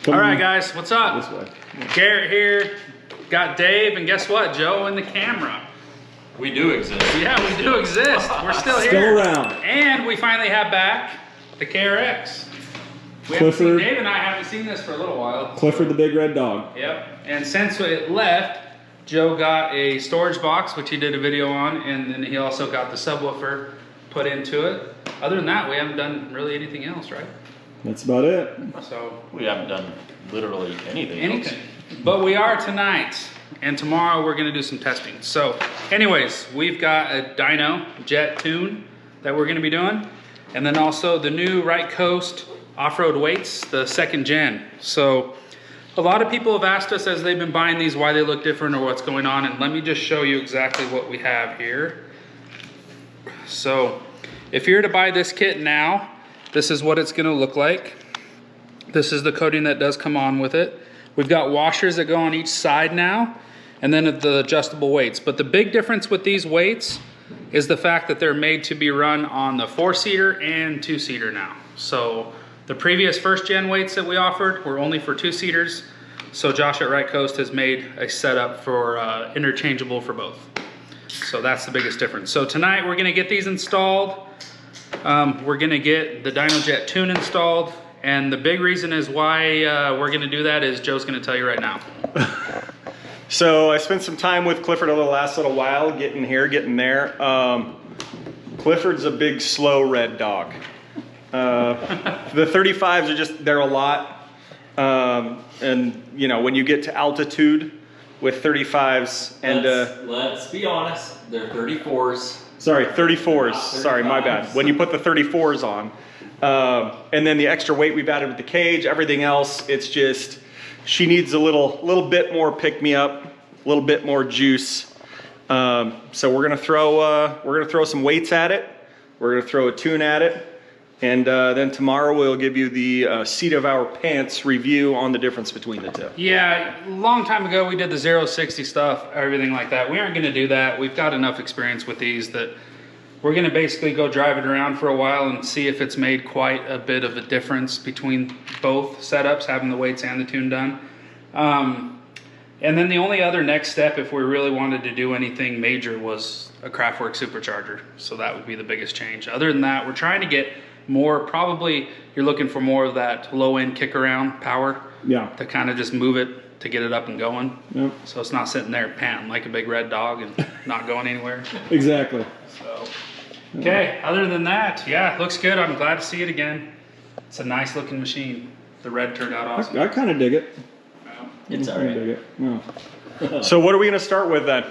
All right, guys, what's up? Garrett here. Got Dave, and guess what? Joe in the camera. We do exist. Yeah, we do exist. We're still here. Still around. And we finally have back the KRX. Clifford. Dave and I haven't seen this for a little while. Clifford the big red dog. Yep. And since it left, Joe got a storage box, which he did a video on, and then he also got the subwoofer put into it. Other than that, we haven't done really anything else, right? That's about it. So We haven't done literally anything else. But we are tonight, and tomorrow we're gonna do some testing. So anyways, we've got a Dynojet tune that we're gonna be doing, and then also the new Right Coast off-road weights, the 2nd gen. So a lot of people have asked us as they've been buying these why they look different or what's going on, and let me just show you exactly what we have here. So if you're to buy this kit now, this is what it's gonna look like. This is the coating that does come on with it. We've got washers that go on each side now, and then the adjustable weights. But the big difference with these weights is the fact that they're made to be run on the 4-seater and 2-seater now. So the previous 1st gen weights that we offered were only for 2-seaters. So Josh at Right Coast has made a setup for interchangeable for both. So that's the biggest difference. So tonight we're gonna get these installed. We're gonna get the Dynojet tune installed. And the big reason is why we're gonna do that is Joe's gonna tell you right now. So I spent some time with Clifford over the last little while, getting here, getting there. Clifford's a big, slow red dog. The 35s are just, they're a lot. And you know, when you get to altitude with 35s and let's be honest, they're 34s. Sorry, 34s. Sorry, my bad. When you put the 34s on, and then the extra weight we've added with the cage, everything else, it's just, she needs a little bit more pick me up, a little bit more juice. So we're gonna throw some weights at it. We're gonna throw a tune at it. And then tomorrow we'll give you the seat of our pants review on the difference between the two. Yeah, a long time ago we did the 0-60 stuff, everything like that. We aren't gonna do that. We've got enough experience with these that we're gonna basically go drive it around for a while and see if it's made quite a bit of a difference between both setups, having the weights and the tune done. And then the only other next step, if we really wanted to do anything major, was a Craftwork supercharger. So that would be the biggest change. Other than that, we're trying to get more, probably you're looking for more of that low end kick around power. Yeah. To kind of just move it to get it up and going. Yep. So it's not sitting there panting like a big red dog and not going anywhere. Exactly. So, okay, other than that, yeah, it looks good. I'm glad to see it again. It's a nice looking machine. The red turned out awesome. I kind of dig it. It's all I right. dig it. Yeah. So what are we gonna start with then?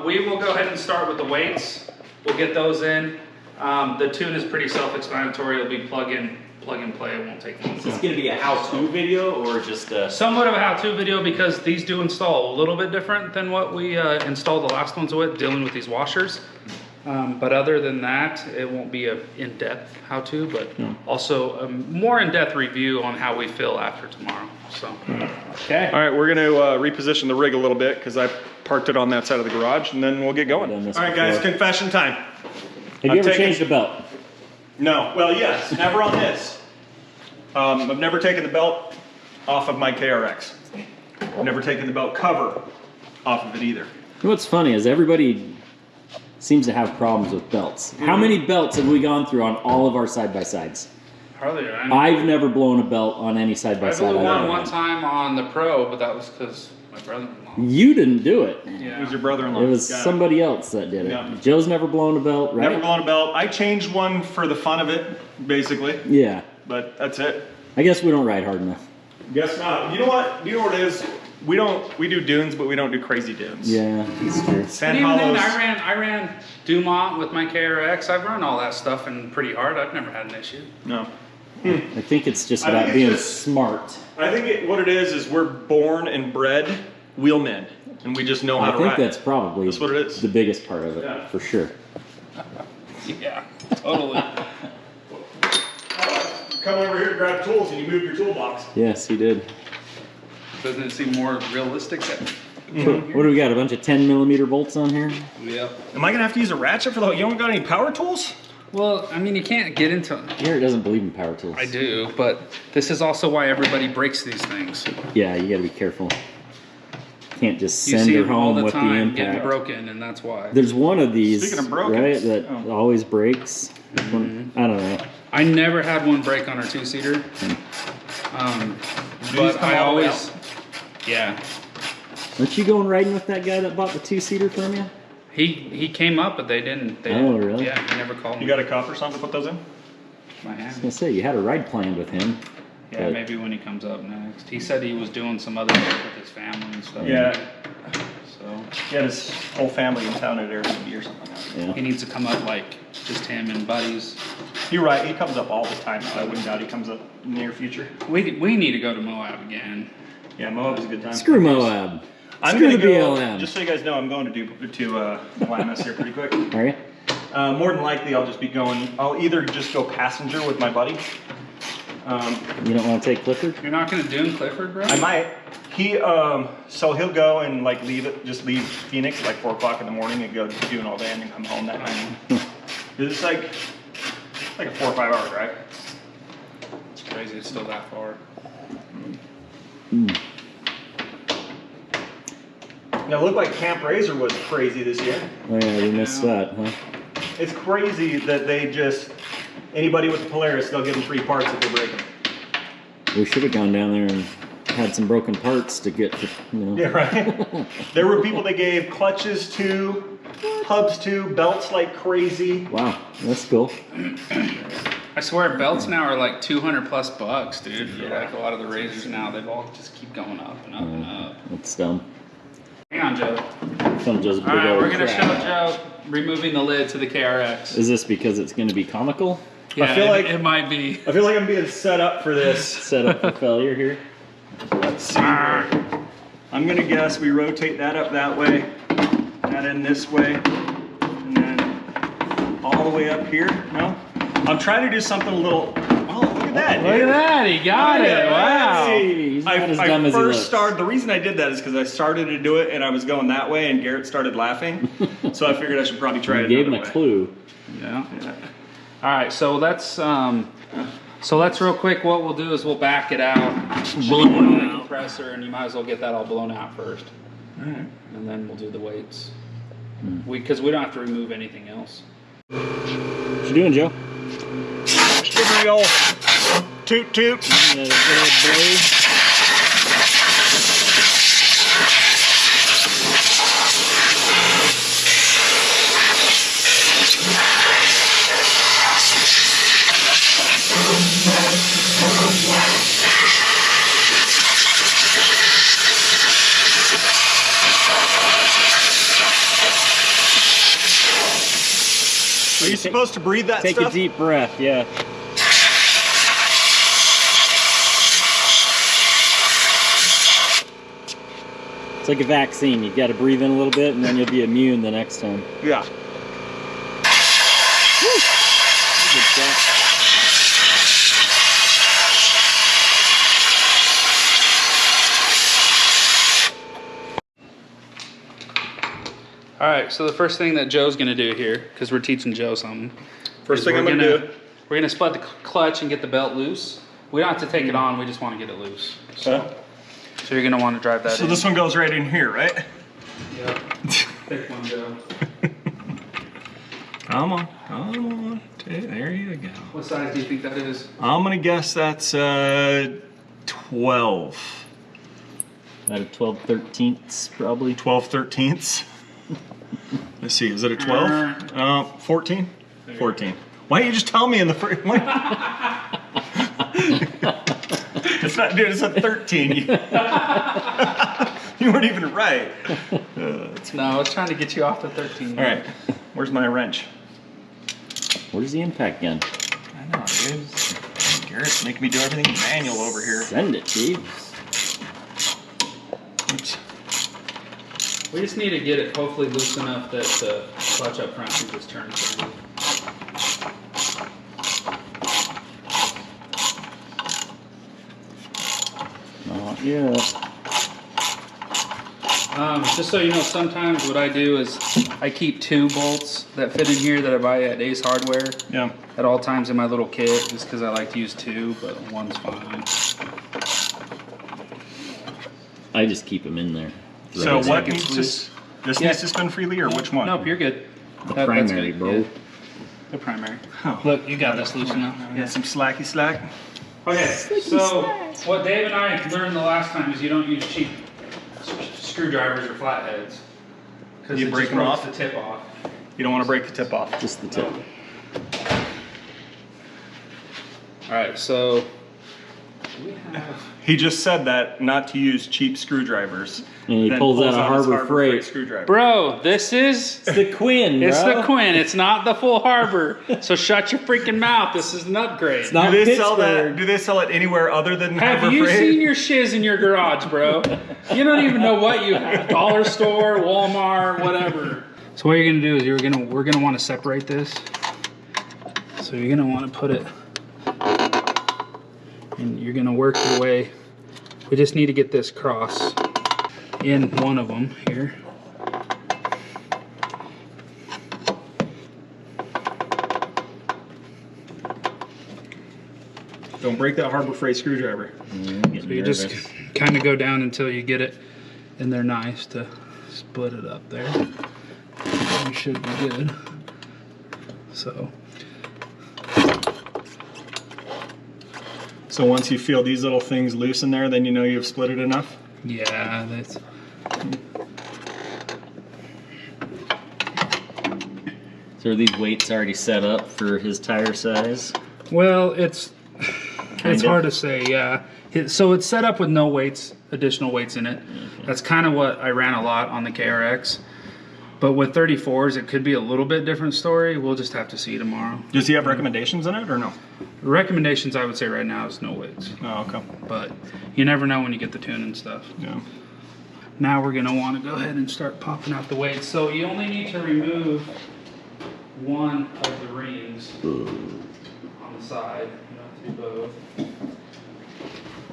We will go ahead and start with the weights. We'll get those in. The tune is pretty self-explanatory. It'll be plug and play. It won't take long. Is this going to be a how-to video or just a... Somewhat of a how-to video because these do install a little bit different than what we installed the last ones with, dealing with these washers. But other than that, it won't be an in-depth how-to, but also a more in-depth review on how we feel after tomorrow. So, okay. All right, we're gonna reposition the rig a little bit because I parked it on that side of the garage, and then we'll get going. All right, guys, confession time. Have you ever changed a belt? No. Well, yes, never on this. I've never taken the belt off of my KRX. I've never taken the belt cover off of it either. What's funny is everybody seems to have problems with belts. How many belts have we gone through on all of our side-by-sides? Hardly. I've never blown a belt on any side-by-side. I blew one time on the Pro, but that was because my brother-in-law. You didn't do it. Yeah. It was your brother-in-law. It was somebody else that did it. Yeah. Joe's never blown a belt, right? Never blown a belt. I changed one for the fun of it, basically. Yeah. But that's it. I guess we don't ride hard enough. Guess not. You know what? You know what it is? We do dunes, but we don't do crazy dunes. Yeah, that's true. Sand And even hollows. then, I ran Dumont with my KRX. I've run all that stuff and pretty hard. I've never had an issue. No. I think it's just I about think being it's just- smart. I think what it is we're born and bred wheelmen, and we just know how I to think ride. that's probably That's what it is. the biggest part of it, Yeah. for sure. Yeah, totally. Come over here, grab tools, and you move your toolbox. Yes, he did. Doesn't it seem more realistic? What do we got? A bunch of 10mm bolts on here? Yep. Am I gonna have to use a ratchet for the whole? You don't got any power tools? Well, I mean, you can't get into. Garrett doesn't believe in power tools. I do, but this is also why everybody breaks these things. Yeah, you gotta be careful. Can't just You send see her them all home the with the time getting impact. broken, and that's why. There's one of these, Speaking of broken, right, that oh. always breaks. I don't know. I never had one break on our two-seater. But come I all the way always, yeah. Aren't you going riding with that guy that bought the two-seater from you? He came up, but they didn't. They Oh, didn't. really? Yeah, he never called me. You got a cup or something to put those in? My I was hand. gonna say, you had a ride planned with him. Yeah, but- maybe when he comes up next. He said he was doing some other stuff with his family and stuff. Yeah. So He had his whole family in town at Airbnb or something like that. Yeah. he needs to come up like just him and buddies. You're right, he comes up all the time. I wouldn't doubt he comes up in the near future. We need to go to Moab again. Yeah, Moab is a good time. Screw Moab. I'm Screw gonna the go, BLM. just so you guys know, I'm going to Glamis here pretty quick. Are you? More than likely, I'll just be going, I'll either just go passenger with my buddy. You don't want to take Clifford? You're not gonna dune Clifford, bro? I might. So he'll go and like just leave Phoenix at like 4 o'clock in the morning and go doing all day and then come home that night. It's like a 4 or 5 hour drive. It's crazy. It's still that far. Now it looked like Camp Razor was crazy this year. Oh yeah, we missed that, huh? It's crazy that they just, anybody with the Polaris, they'll give them 3 parts if they break them. We should have gone down there and had some broken parts to get to, you know. Yeah, right. There were people that gave clutches to, hubs to, belts like crazy. Wow, that's cool. I swear belts now are like 200 plus bucks, dude. For like a lot of the razors now, they've all just keep going up and up and up. That's dumb. Hang on, Joe. Some just All right, we're gonna show Joe removing the lid to the KRX. Is this because it's going to be comical? Yeah, I feel like it might be. I feel like I'm being set up for this. Set up for failure here. Let's see. I'm gonna guess we rotate that up that way, that in this way, and then all the way up here. No, I'm trying to do something a little. Oh, look at that! Look at that, he got it. Wow. Hey, he's not as dumb as he looks. The reason I did that is because I started to do it and I was going that way, and Garrett started laughing. So I figured I should probably try You it. gave him a another way. clue. Yeah. All right, so let's real quick. What we'll do is we'll back it out, blow it on the compressor, and you might as well get that all blown out first, and then we'll do the weights. Because we don't have to remove anything else. What you doing, Joe? Just give me the old toot toot. That good blade. Are you supposed to breathe that Take stuff? a deep breath, yeah. It's like a vaccine. You got to breathe in a little bit, and then you'll be immune the next time. Yeah. Good shot. All right, so the first thing that Joe's gonna do here, because we're teaching Joe something. First is thing I'm we're gonna do. We're gonna split the clutch and get the belt loose. We don't have to take it on. We just want to get it loose. So you're gonna want to drive that. So in. this one goes right in here, right? Yep. Pick one, Joe. Come on, come on. There you go. What size do you think that is? I'm gonna guess that's 12. About a 12/13 probably. 12/13. Let's see, is it a 12? 14? 14. Why don't you just tell me in the first? It's not, dude, it's a 13. You weren't even right. No, I was trying to get you off the 13. All right, where's my wrench? Where's the impact gun? I know, dude. Garrett's making me do everything manual over here. Send it, Chief. Oops. We just need to get it hopefully loose enough that the clutch up front can just turn. Not yet. Just so you know, sometimes what I do is I keep 2 bolts that fit in here that I buy at Ace Hardware. Yeah. At all times in my little kit, just because I like to use 2, but 1's fine. I just keep them in there. So Right. what It's needs to, loose. this Yeah. needs to spin freely, or which one? Nope, you're good. The That's primary, good, bro. yeah. The primary. Oh. Look, you got this loose enough. Got some slacky slack. Okay, so what Dave and I learned the last time is you don't use cheap screwdrivers or flatheads. Because You it break just them breaks off? the tip off. You don't want to break the tip off. Just the tip. Alright, so we have... He just said that not to use cheap screwdrivers. And he Then pulls out a his Harbor Freight. screwdriver. Bro, this is... It's the Quinn, bro. It's the Quinn, it's not the full Harbor. So shut your freaking mouth, this is an upgrade. It's not Do they sell Pittsburgh. that? Do they sell it anywhere other than Have Harbor you Freight? seen your shiz in your garage, bro? You don't even know what you have. Dollar store, Walmart, whatever. So what you're gonna do is we're gonna want to separate this. So you're gonna want to put it, and you're gonna work your way. We just need to get this cross in one of them here. Don't break that Harbor Freight screwdriver. So you just kind of go down until you get it in there nice to split it up there. You should be good. So So once you feel these little things loose in there, then you know you've split it enough? yeah, that's So are these weights already set up for his tire size? well, it's Kinda. hard to say. Yeah, so it's set up with no weights, additional weights in it. Okay. That's kind of what I ran a lot on the KRX. But with 34s, it could be a little bit different story. We'll just have to see tomorrow. Does he have recommendations in it or no? Recommendations I would say right now is no weights, Oh, okay. but you never know when you get the tune and stuff. Yeah. Now we're gonna want to go ahead and start popping out the weights. So you only need to remove one of the rings on the side. You don't have to do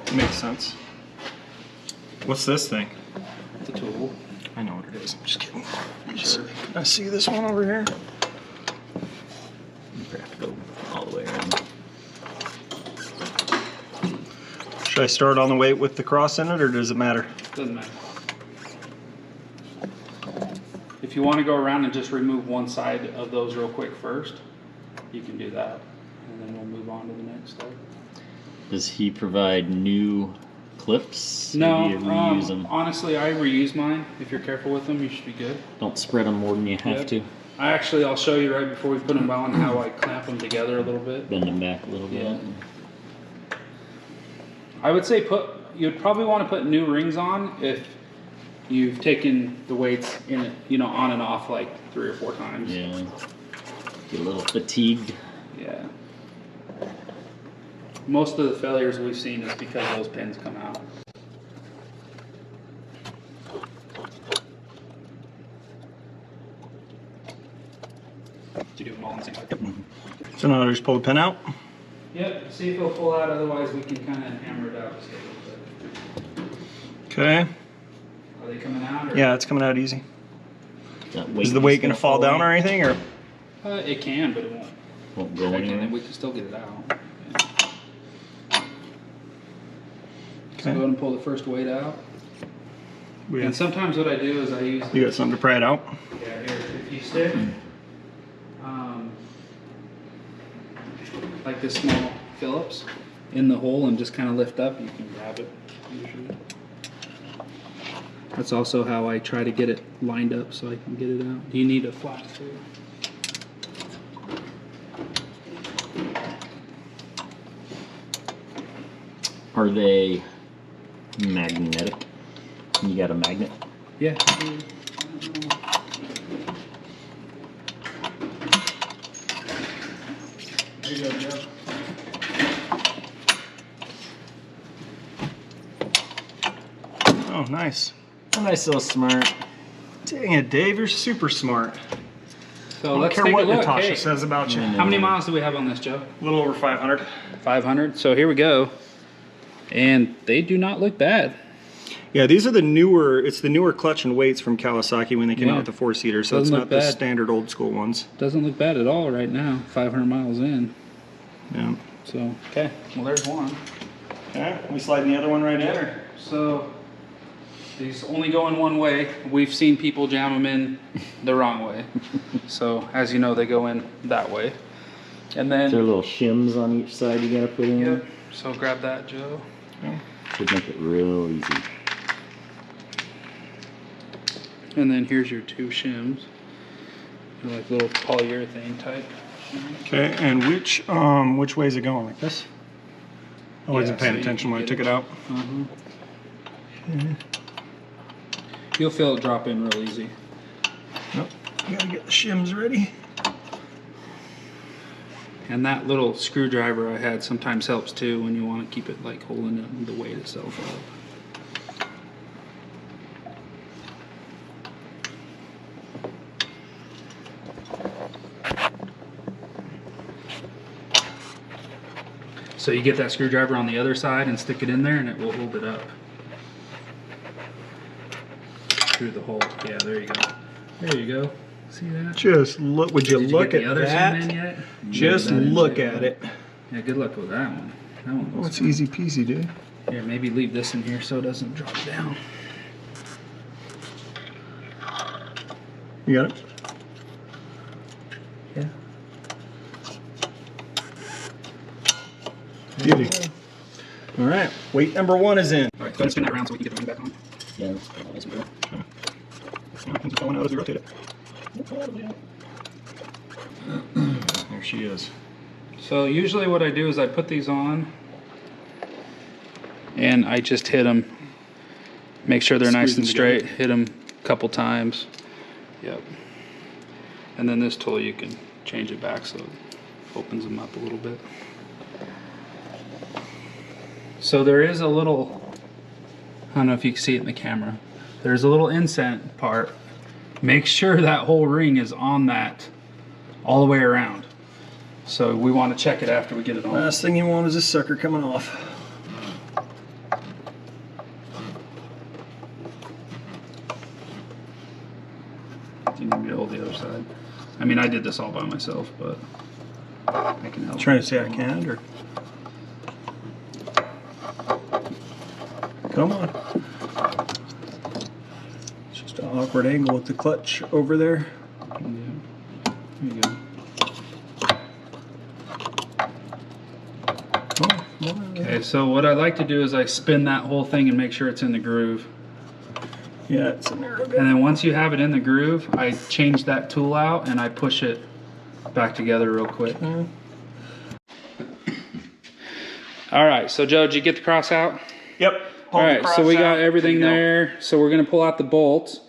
both. Makes sense. What's this thing? The tool. I know what it is. I'm just kidding. Can I see this one over here? You have to go all the way around. Should I start on the weight with the cross in it, or does it matter? Doesn't matter. If you want to go around and just remove one side of those real quick first, you can do that, and then we'll move on to the next step. Does he provide new clips? No, Maybe you reuse them. honestly, I reuse mine. If you're careful with them, you should be good. Don't spread them more than you have Yep. to. I'll show you right before we put them on how I clamp them together a little bit. Bend them back a little bit. Yeah. I would say you'd probably want to put new rings on if you've taken the weights in it, on and off like 3 or 4 times. Yeah. Get a little fatigued. Yeah. Most of the failures we've seen is because those pins come out. You do them all in the same way. So now I just pull the pin out. Yep, see if it'll pull out, otherwise we can kind of hammer it out just a little bit. Okay. Are they coming out? Or? Yeah, it's coming out easy. That Is the weight going to fall down in? or anything, or? It can, but it won't. Won't go And then anywhere. we can still get it out. So Okay. go ahead and pull the first weight out. We And have, sometimes what I do is I use you got something to pry it out? here, if you stick, like this small Phillips in the hole and just kind of lift up, you can grab it usually. That's also how I try to get it lined up so I can get it out. Do you need a flat too? Are they magnetic? You got a magnet? Yeah. There you go, Joe. Oh, nice. Am I so smart? Dang it, Dave, you're super smart. So I don't let's care take what a look. Natasha Hey, says about you. how many miles do we have on this, Joe? A little over 500. 500. So here we go. And they do not look bad. Yeah, these are the newer. It's the newer clutch and weights from Kawasaki when they came out with the 4-seater. So it's not the standard old school ones. Doesn't look bad at all right now. 500 miles in. Yeah. So okay, well there's one. Okay, we sliding the other one right in. So these only go in one way. We've seen people jam them in the wrong way. So as you know, they go in that way. And then there are little shims on each side you gotta put in. Yep. So grab that, Joe. Yeah. Should make it real easy. And then here's your 2 shims. They're like little polyurethane type. Okay, and which way is it going? Like this? I wasn't paying attention when I took it out. You'll feel it drop in real easy. Nope. You gotta get the shims ready. And that little screwdriver I had sometimes helps too when you want to keep it like holding the weight itself up. So you get that screwdriver on the other side and stick it in there and it will hold it up. Through the hole. Yeah, there you go. There you go. See that? Just look. Would you look at that? Yet? Just look at it. Yeah, good luck with that one. That one Oh, looks it's easy peasy, dude. Here, maybe leave this in here so it doesn't drop down. You got it? Yeah. Beauty. All right, weight number 1 is in. All right, go ahead and spin that around so we can get the ring back on. Yeah, that's always good. It's going out as we rotate it. There she is. So usually what I do is I put these on and I just hit them. Make sure they're nice and straight. Hit them a couple times. Yep. And then this tool you can change it back so it opens them up a little bit. So there is a little, I don't know if you can see it in the camera, there's a little incent part. Make sure that whole ring is on that all the way around. So we want to check it after we get it on. Last thing you want is this sucker coming off. You need me to hold the other side. I mean, I did this all by myself, but I can help. Trying to say I can't, or? Come on. It's just an awkward angle with the clutch over there. Yeah. There you go. Okay, so what I like to do is I spin that whole thing and make sure it's in the groove. Yeah, it's in there. And then once you have it in the groove, I change that tool out and I push it back together real quick. All right, so Joe, did you get the cross out? Yep. All right, so we got everything there. So we're gonna pull out the bolts.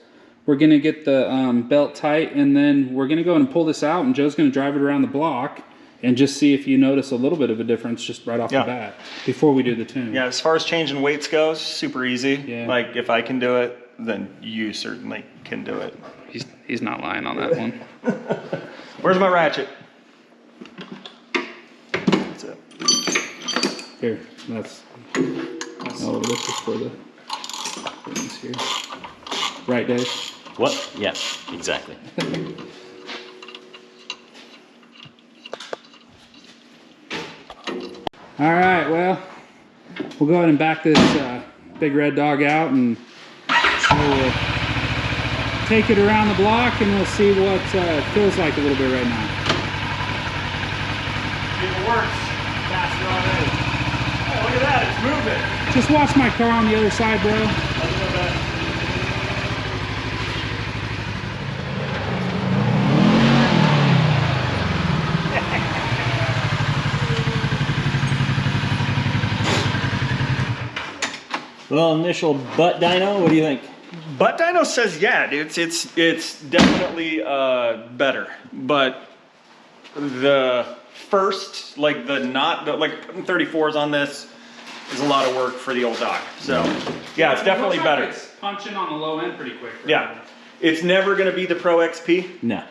We're gonna get the belt tight, and then we're gonna go and pull this out, and Joe's gonna drive it around the block and just see if you notice a little bit of a difference just right off the bat before we do the tune. Yeah, as far as changing weights goes, super easy. Yeah. Like if I can do it, then you certainly can do it. He's not lying on that one. Where's my ratchet? That's it. Here, that's oh, this is for the things here. Right, Dave? What? Yeah, exactly. All right, well, we'll go ahead and back this big red dog out, and we'll take it around the block, and we'll see what it feels like a little bit right now. It works faster already. Oh, look at that, it's moving. Just watch my car on the other side, bro. Well, initial butt dyno, what do you think? Butt dyno says yeah, dude. It's definitely better, but the first, like putting 34s on this is a lot of work for the old dog. So yeah, it's definitely better. It's punching on the low end pretty quick. Yeah, it's never gonna be the Pro XP. No.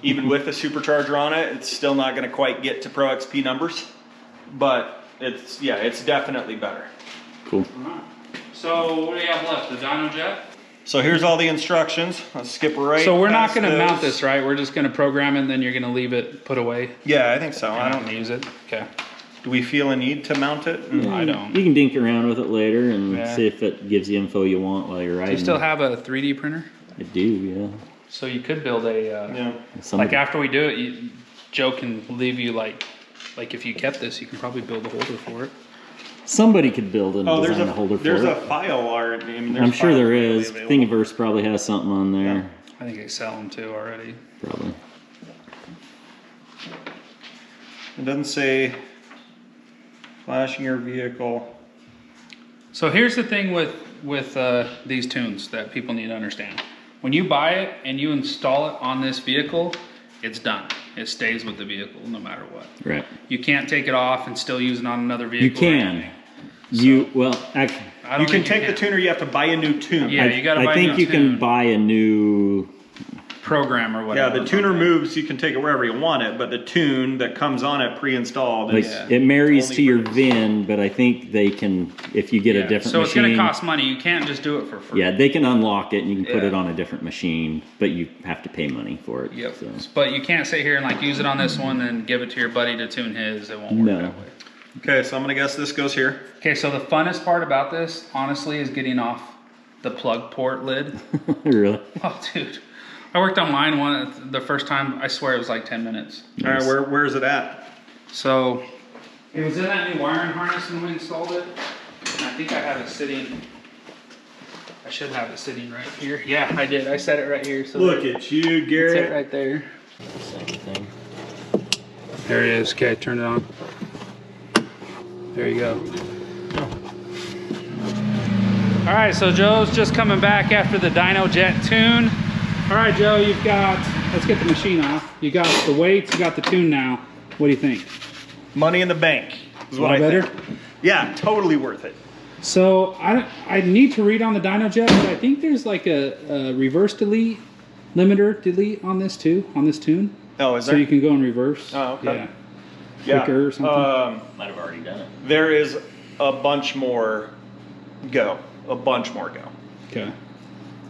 Even with a supercharger on it, it's still not gonna quite get to Pro XP numbers, but it's definitely better. Cool. All right. So what do you have left? The Dynojet? So here's all the instructions. Let's skip right. So we're not past going to mount those. this, right? We're just going to program it and then you're going to leave it put away. Yeah, I think so. I don't use it. Okay. Do we feel a need to mount it? I don't. You can dink around with it later and Yeah. see if it gives you info you want while you're Do riding. you still have a 3D printer? I do, yeah. So you could build a, Yeah. like after we do it, Joe can leave you like if you kept this, you can probably build a holder for it. Somebody could build and Oh, design a holder for there's it. a file art. I mean, there's I'm sure files there readily is. available. Thingiverse probably has something on there. I think they sell them too already. Probably. It doesn't say flashing your vehicle. So here's the thing with these tunes that people need to understand. When you buy it and you install it on this vehicle, it's done. It stays with the vehicle no matter what. Right. You can't take it off and still use it on another vehicle. You can. Actually, I don't You can think take the tuner, you have to buy a new tune. Yeah, you gotta buy I a think new you tune. can buy a new. program or Yeah, whatever. the tuner moves, you can take it wherever you want it, but the tune that comes on it pre-installed Like is it marries only to your for this. VIN, but I think they can if you get a different so it's machine. going to cost money. You can't just do it for free. Yeah, they can unlock it and you can put Yeah. it on a different machine, but you have to pay money for it. Yep. So. But you can't sit here and like use it on this one and give it to your buddy to tune his. It won't work No. that way. Okay, so I'm gonna guess this goes here. Okay, so the funnest part about this, honestly, is getting off the plug port lid. Really? Oh, dude. I worked on mine the first time, I swear it was like 10 minutes. All right, where is it at? So, it was in that new wiring harness when we installed it. And I think I have it sitting, I should have it sitting right here. Yeah, I did. I set it right here. So Look at you, It's it Garrett. right there. Same thing. There it is. Okay, turn it on. There you go. All right, so Joe's just coming back after the Dynojet tune. All right, Joe, you've got, let's get the machine off. You got the weights, you got the tune now. What do you think? Money in the bank is what Lot I better? think. Yeah, totally worth it. So I need to read on the Dynojet, but I think there's like a reverse delete, limiter delete on this too, on this tune. Oh, is So there? you can go in reverse. Oh, okay. Yeah. Quicker or something. Might have already done it. There is a bunch more go. A bunch more go. Okay.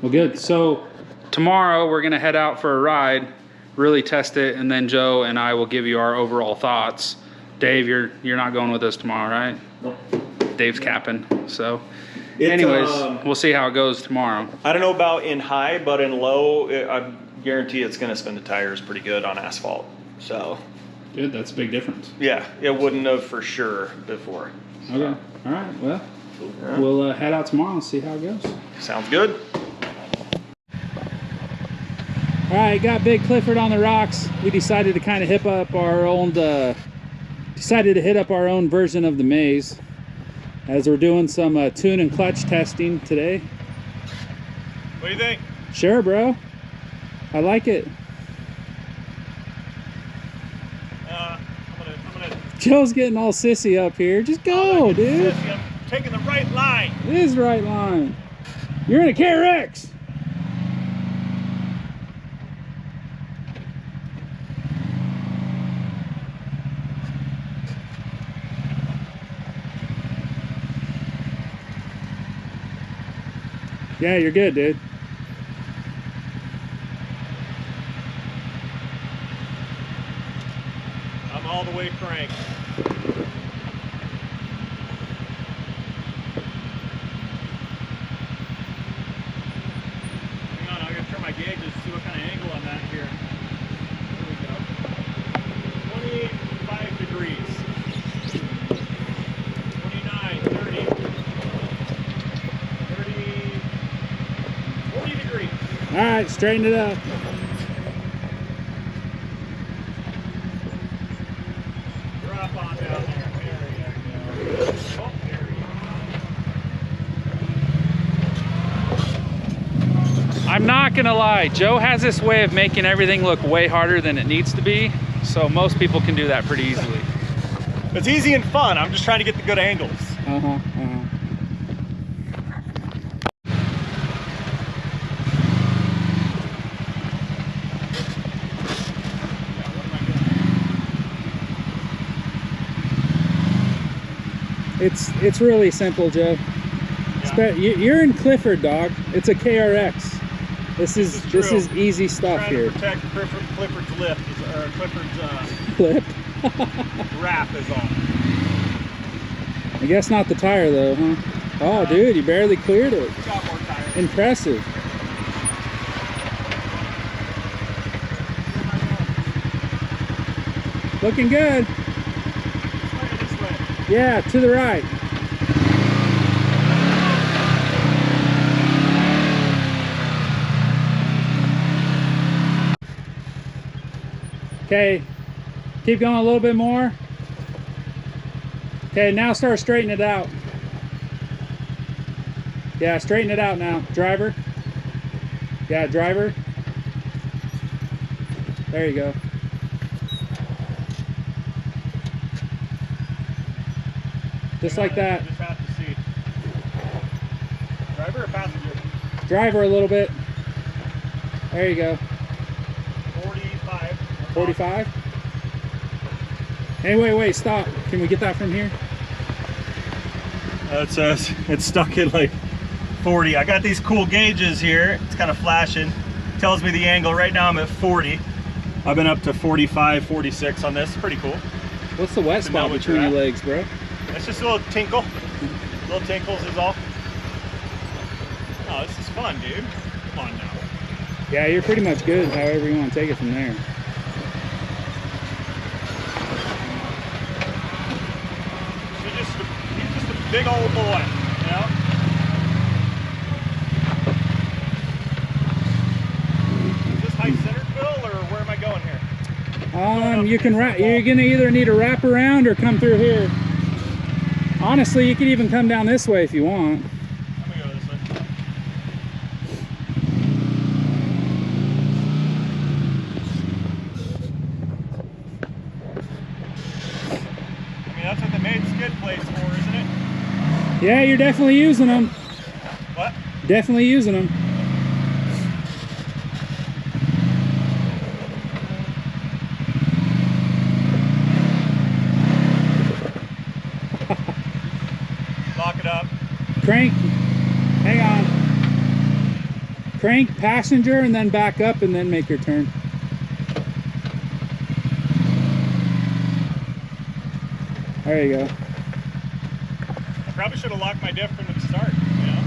Well, good. So tomorrow we're gonna head out for a ride, really test it, and then Joe and I will give you our overall thoughts. Dave, you're not going with us tomorrow, right? Nope. Dave's capping. So, It's, anyways, we'll see how it goes tomorrow. I don't know about in high, but in low, I guarantee it's going to spin the tires pretty good on asphalt. So, Good. That's a big difference. yeah, it wouldn't have for sure before. Okay. All right. Well, we'll head out tomorrow and see how it goes. Sounds good. All right, got Big Clifford on the rocks. We decided to kind of hit up our own, version of the maze, as we're doing some tune and clutch testing today. What do you think? Sure, bro. I like it. I'm gonna Joe's getting all sissy up here. Just go, dude. I'm taking the right line. It is the right line. You're in a KRX. Yeah, you're good, dude. I'm all the way cranked. Hang on, I'm gonna turn my gauges to see what kind of angle I'm at here. There we go. 25 degrees. 29, 30, 30, 40 degrees. All right, straighten it up. Drop on down there. There you go. Oh, there you go. I'm not gonna lie, Joe has this way of making everything look way harder than it needs to be, so most people can do that pretty easily. It's easy and fun. I'm just trying to get the good angles. It's really simple, Joe. Yeah, You're in Clifford, dog. It's a KRX. This is easy stuff here. Trying to protect Clifford's lift, or Clifford's Clip. wrap is on. I guess not the tire though, huh? Oh, dude, you barely cleared it. Got more tires. Impressive. Looking good. This way. Yeah, to the right. Okay, keep going a little bit more. Okay, now start straightening it out. Yeah, straighten it out now. Driver. Yeah, driver. There you go. Just like that. Just have to see. Driver or passenger? Driver a little bit. There you go. 45. 45. Hey, wait, stop. Can we get that from here? It says it's stuck at like 40. I got these cool gauges here. It's kind of flashing. Tells me the angle. Right now I'm at 40. I've been up to 45, 46 on this. Pretty cool. What's the wet spot between your legs, bro? It's just a little tinkle. Little tinkles is all. Oh, this is fun, dude. Come on now. Yeah, you're pretty much good however you want to take it from there. He's just a big old boy, you know? Is this high centered, Phil, or where am I going here? You're gonna either need to wrap around or come through here. Honestly, you could even come down this way if you want. I'm gonna go this way. I mean, that's what they made skid plates for, isn't it? Yeah, you're definitely using them. What? Definitely using them. Lock it up. Crank, hang on. Crank passenger and then back up and then make your turn. There you go. I probably should have locked my diff from the start, you know?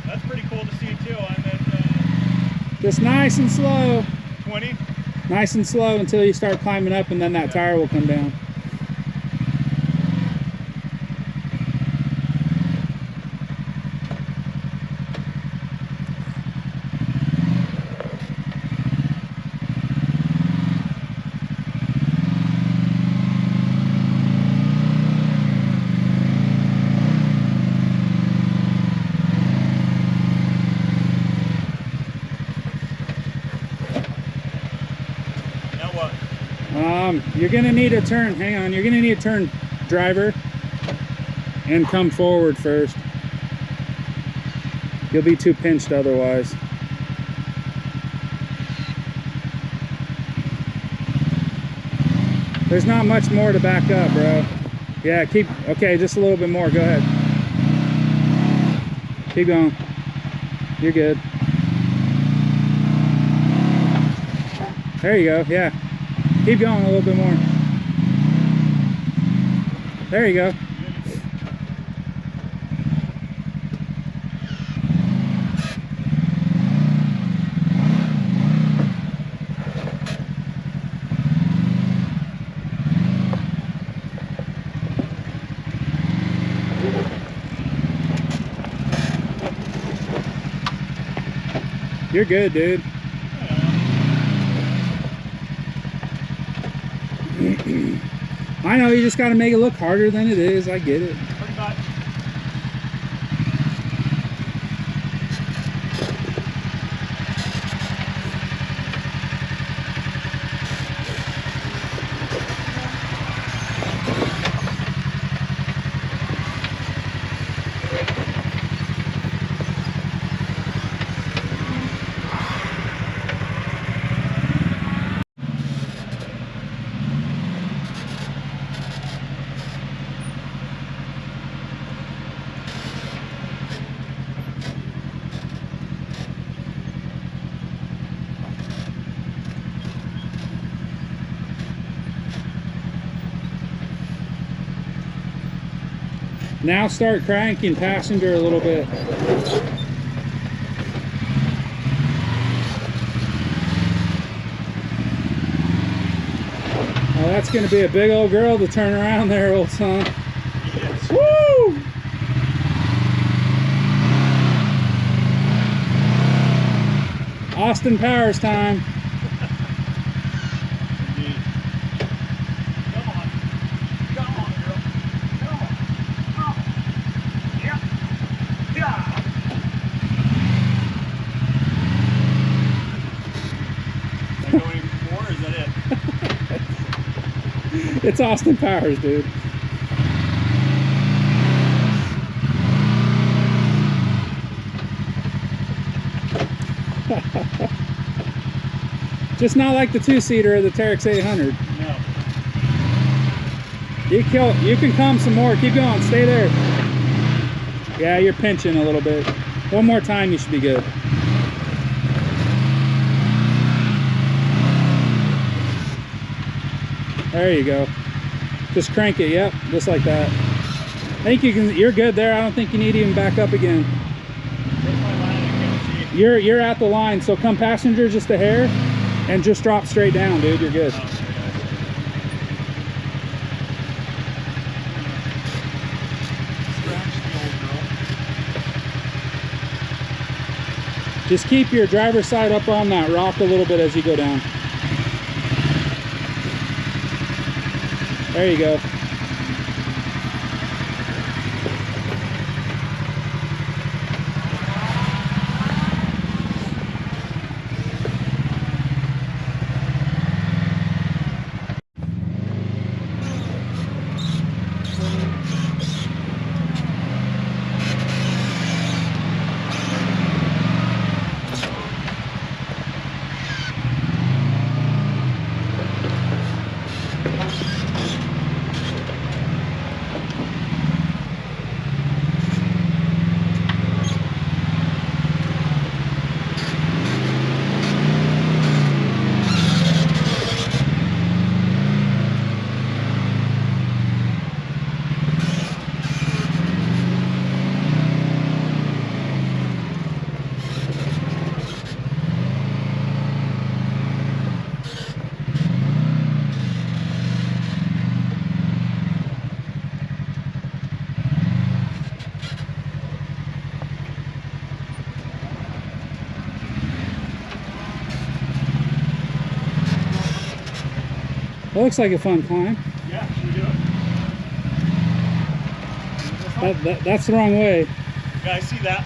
That's pretty cool to see too. I'm at Just nice and slow. 20. Nice and slow until you start climbing up and then that tire will come down. You're gonna need a turn, hang on, you're gonna need a turn, driver, and come forward first. You'll be too pinched otherwise. There's not much more to back up, bro. Yeah, okay, just a little bit more, go ahead. Keep going. You're good. There you go, yeah. Keep going a little bit more. There you go. You're good, dude. I know, you just got to make it look harder than it is. I get it. Pretty much. Now start cranking passenger a little bit. Oh, that's gonna be a big old girl to turn around there, old son. Yes. Woo! Austin Powers time. Indeed. Come on. Come on, girl. Come on. Come on. Yeah. Yeah. Is that going more, or is that it? It's Austin Powers, dude. Just not like the two-seater of the Terex 800. No. You can come some more. Keep going. Stay there. Yeah, you're pinching a little bit. One more time, you should be good. There you go. Just crank it. Yep, just like that. I think you can. You're good there. I don't think you need to even back up again. Where's my line? I can't see. You're at the line. So come passenger just a hair, and just drop straight down, dude. You're good. Scratch the old girl. Just keep your driver's side up on that rock a little bit as you go down. There you go. It looks like a fun climb. Yeah, should we do it? That's the wrong way. Yeah, I see that.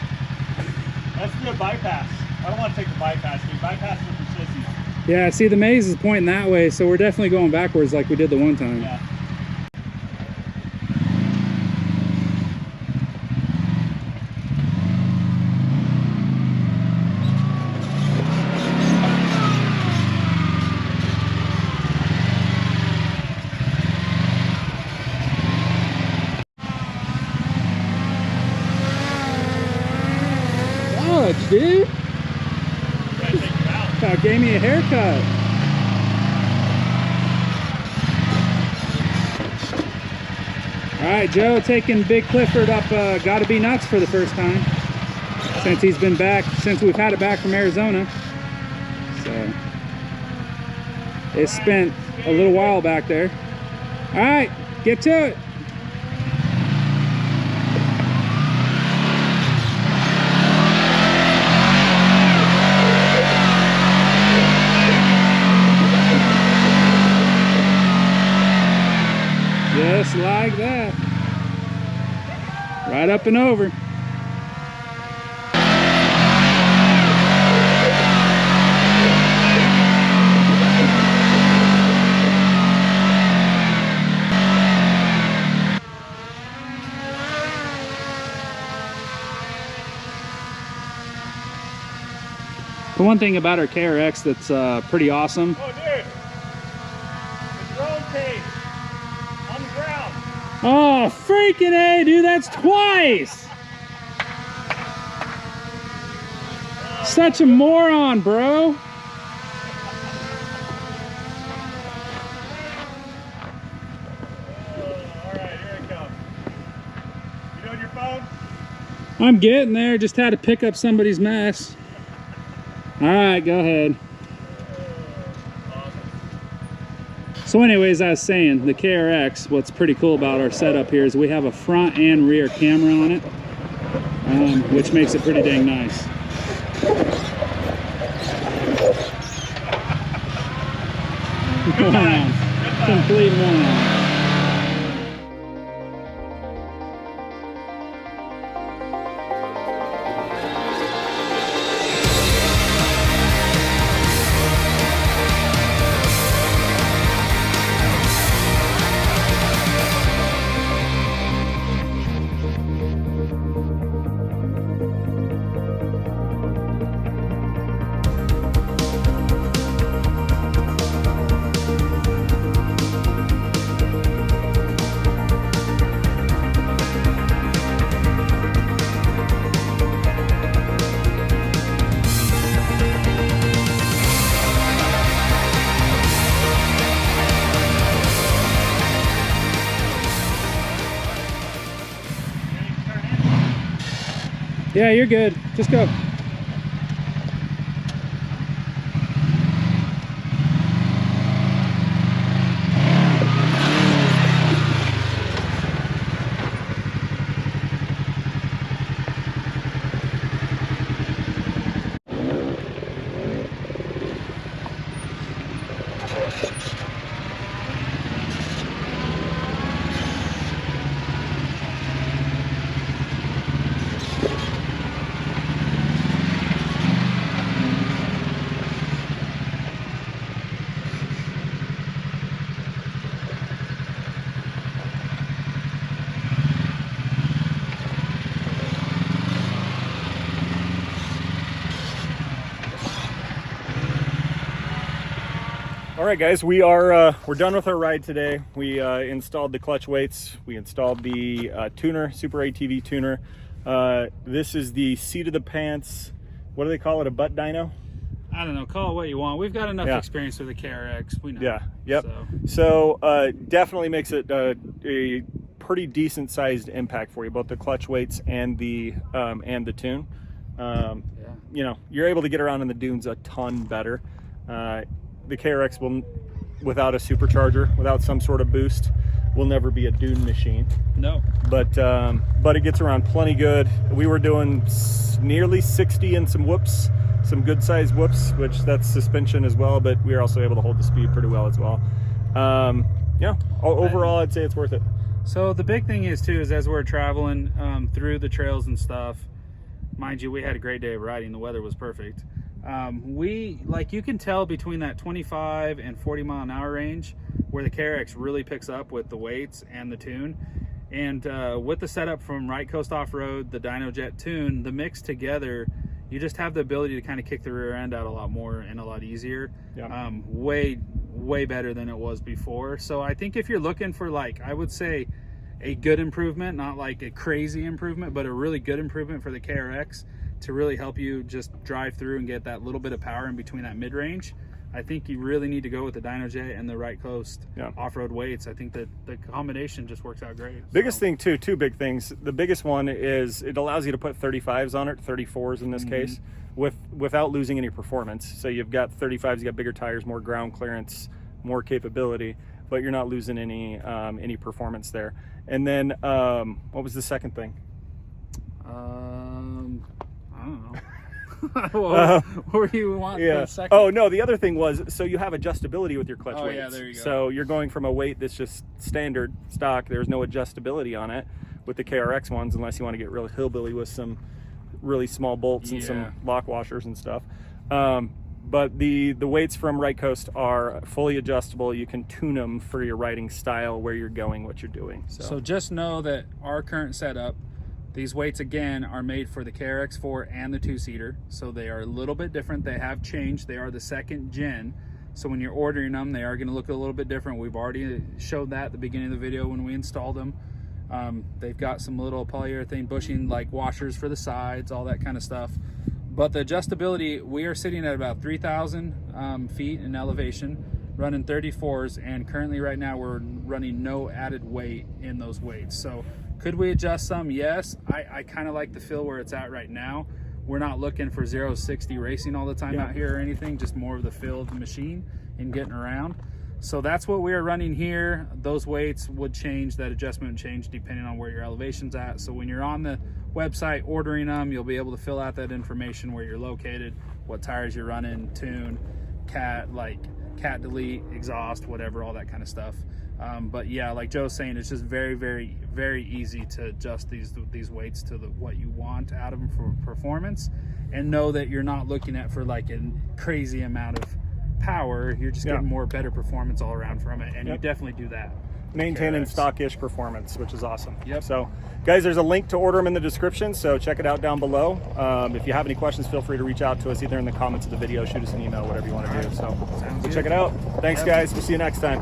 That's the bypass. I don't want to take the bypass. The bypass is for sissies. Yeah, see the maze is pointing that way, so we're definitely going backwards like we did the one time. Yeah. Dude, Gotta take it out. gave me a haircut. All right, Joe taking Big Clifford up Gotta Be Nuts for the first time since he's been back, since we've had it back from Arizona. So it's spent a little while back there. All right, get to it. Just like that. Right up and over. The one thing about our KRX that's pretty awesome. Oh, dude. The drone cage on the ground. Oh, freaking A, dude, that's twice! Such a moron, bro. All right, here it comes. microphone? I'm getting there. Just had to pick up somebody's mess. All right, go ahead. So anyways, I was saying, the KRX, what's pretty cool about our setup here is we have a front and rear camera on it, which makes it pretty dang nice. Wow. Complete one. Yeah, you're good. Just go. All right, guys, we're done with our ride today. We installed the clutch weights. We installed the tuner, Super ATV tuner. This is the seat of the pants. What do they call it? A butt dyno? I don't know. Call it what you want. We've got enough Yeah. experience with the KRX. We know. Yeah. Yep. So. So definitely makes it a pretty decent sized impact for you, both the clutch weights and the tune. You know, you're able to get around in the dunes a ton better. The KRX will, without a supercharger, without some sort of boost, will never be a dune machine. No. But it gets around plenty good. We were doing nearly 60 and some whoops, some good sized whoops, which that's suspension as well, but we were also able to hold the speed pretty well as well. Yeah, overall I'd say it's worth it. So the big thing is too, is as we're traveling through the trails and stuff, mind you, we had a great day of riding. The weather was perfect. You can tell between that 25 and 40 mile an hour range where the KRX really picks up with the weights and the tune. And with the setup from Right Coast Off-Road, the Dynojet tune, the mix together, you just have the ability to kind of kick the rear end out a lot more and a lot easier. Yeah. Way better than it was before. So I think if you're looking for, like, I would say a good improvement, not like a crazy improvement, but a really good improvement for the KRX to really help you just drive through and get that little bit of power in between that mid-range, I think you really need to go with the Dynojet and the Right Coast off-road weights. I think that the combination just works out great. Biggest thing too, two big things. The biggest one is it allows you to put 35s on it, 34s in this case, without losing any performance. So you've got 35s, you got bigger tires, more ground clearance, more capability, but you're not losing any performance there. And then what was the second thing? I don't know. What were you wanting for a second? Oh no, the other thing was, so you have adjustability with your clutch weights. Yeah, there you go. So you're going from a weight that's just standard stock. There's no adjustability on it with the KRX ones, unless you want to get really hillbilly with some really small bolts and some lock washers and stuff. But the weights from Right Coast are fully adjustable. You can tune them for your riding style, where you're going, what you're doing. So just know that our current setup, these weights again are made for the KRX4 and the two-seater, so they are a little bit different. They have changed. They are the second gen, so when you're ordering them, they are going to look a little bit different. We've already showed that at the beginning of the video when we installed them. They've got some little polyurethane bushing, like washers for the sides, all that kind of stuff. But the adjustability, we are sitting at about 3,000 feet in elevation, running 34s, and currently right now we're running no added weight in those weights. So Could we adjust some? Yes. I kind of like the feel where it's at right now. We're not looking for 0-60 racing all the time out here or anything, just more of the feel of the machine and getting around. So that's what we are running here. Those weights would change, that adjustment would change depending on where your elevation's at. So when you're on the website ordering them, you'll be able to fill out that information, where you're located, what tires you're running, tune, cat delete, exhaust, whatever, all that kind of stuff. But yeah, like Joe's saying, it's just very, very, very easy to adjust these weights to what you want out of them for performance, and know that you're not looking at for like a crazy amount of power. You're just getting better performance all around from it, and you definitely do that. Maintaining stockish performance, which is awesome. So guys, there's a link to order them in the description, so check it out down below. If you have any questions, feel free to reach out to us either in the comments of the video, shoot us an email, whatever you want to do. So check it out. Thanks guys, we'll see you next time.